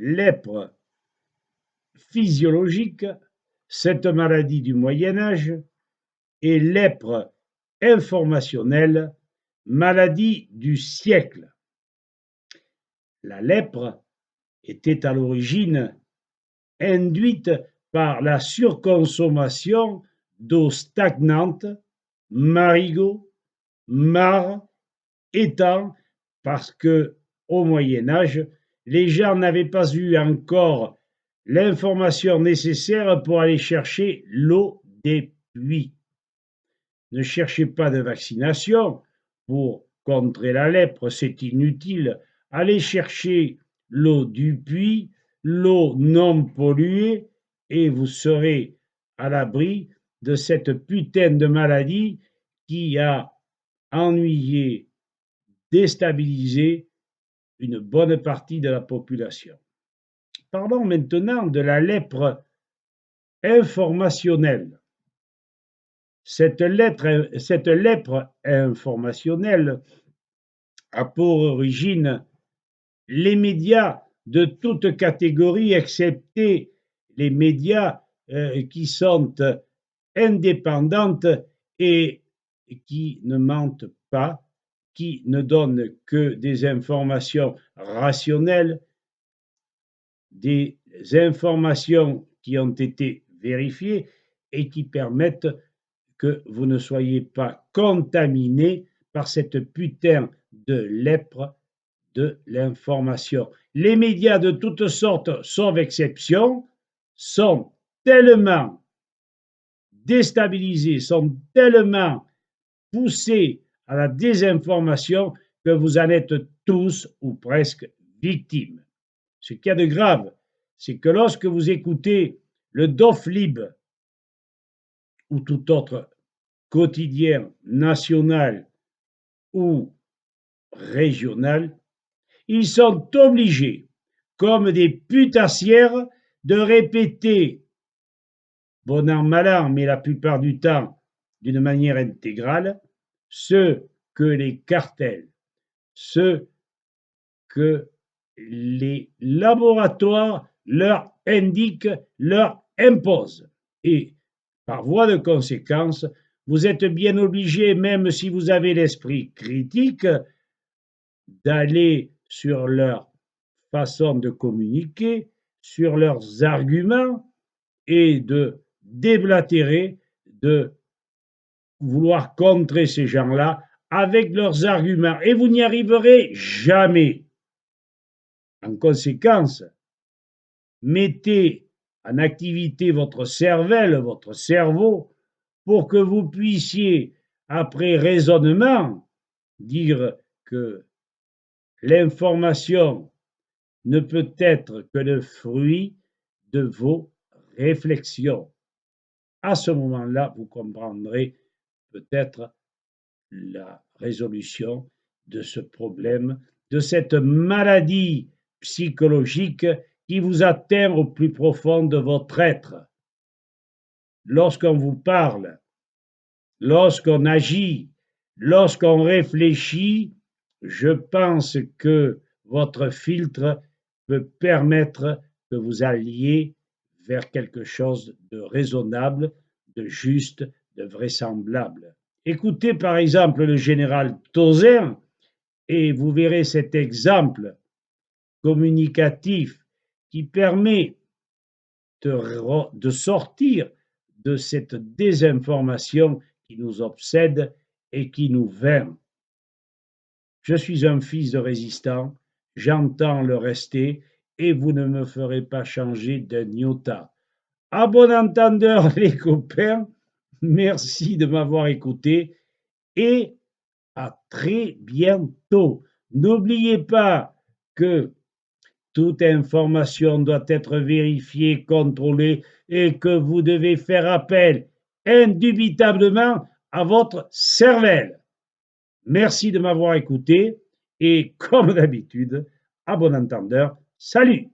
lèpre physiologique, cette maladie du Moyen Âge, et lèpre informationnelle, maladie du siècle. La lèpre était à l'origine induite par la surconsommation d'eau stagnante, marigots, mares, étangs, parce que au Moyen Âge, les gens n'avaient pas eu encore l'information nécessaire pour aller chercher l'eau des puits. Ne cherchez pas de vaccination pour contrer la lèpre, c'est inutile. Allez chercher l'eau du puits, l'eau non polluée, et vous serez à l'abri de cette putain de maladie qui a ennuyé, déstabilisé une bonne partie de la population. Parlons maintenant de la lèpre informationnelle. Cette lèpre informationnelle a pour origine les médias de toute catégorie, excepté les médias qui sont indépendants et qui ne mentent pas, qui ne donnent que des informations rationnelles, des informations qui ont été vérifiées et qui permettent que vous ne soyez pas contaminé par cette putain de lèpre de l'information. Les médias de toutes sortes, sauf exception, sont tellement déstabilisés, sont tellement poussés à la désinformation que vous en êtes tous ou presque victimes. Ce qu'il y a de grave, c'est que lorsque vous écoutez le Doflib ou tout autre quotidien national ou régional, ils sont obligés, comme des putassières, de répéter, bon an, mal an, mais la plupart du temps d'une manière intégrale, ce que les cartels, ce que les laboratoires leur indiquent, leur imposent. Et par voie de conséquence, vous êtes bien obligé, même si vous avez l'esprit critique, d'aller sur leur façon de communiquer, sur leurs arguments et de déblatérer, de vouloir contrer ces gens-là avec leurs arguments. Et vous n'y arriverez jamais. En conséquence, mettez en activité votre cervelle, votre cerveau, pour que vous puissiez, après raisonnement, dire que l'information ne peut être que le fruit de vos réflexions. À ce moment-là, vous comprendrez peut-être la résolution de ce problème, de cette maladie psychologique qui vous atteint au plus profond de votre être. Lorsqu'on vous parle, lorsqu'on agit, lorsqu'on réfléchit, je pense que votre filtre peut permettre que vous alliez vers quelque chose de raisonnable, de juste, de vraisemblable. Écoutez par exemple le général Tozer et vous verrez cet exemple communicatif qui permet de sortir de cette désinformation qui nous obsède et qui nous vainc. Je suis un fils de résistant, j'entends le rester et vous ne me ferez pas changer d'un iota. À bon entendeur les copains, merci de m'avoir écouté et à très bientôt. N'oubliez pas que toute information doit être vérifiée, contrôlée et que vous devez faire appel indubitablement à votre cervelle. Merci de m'avoir écouté et comme d'habitude, à bon entendeur, salut!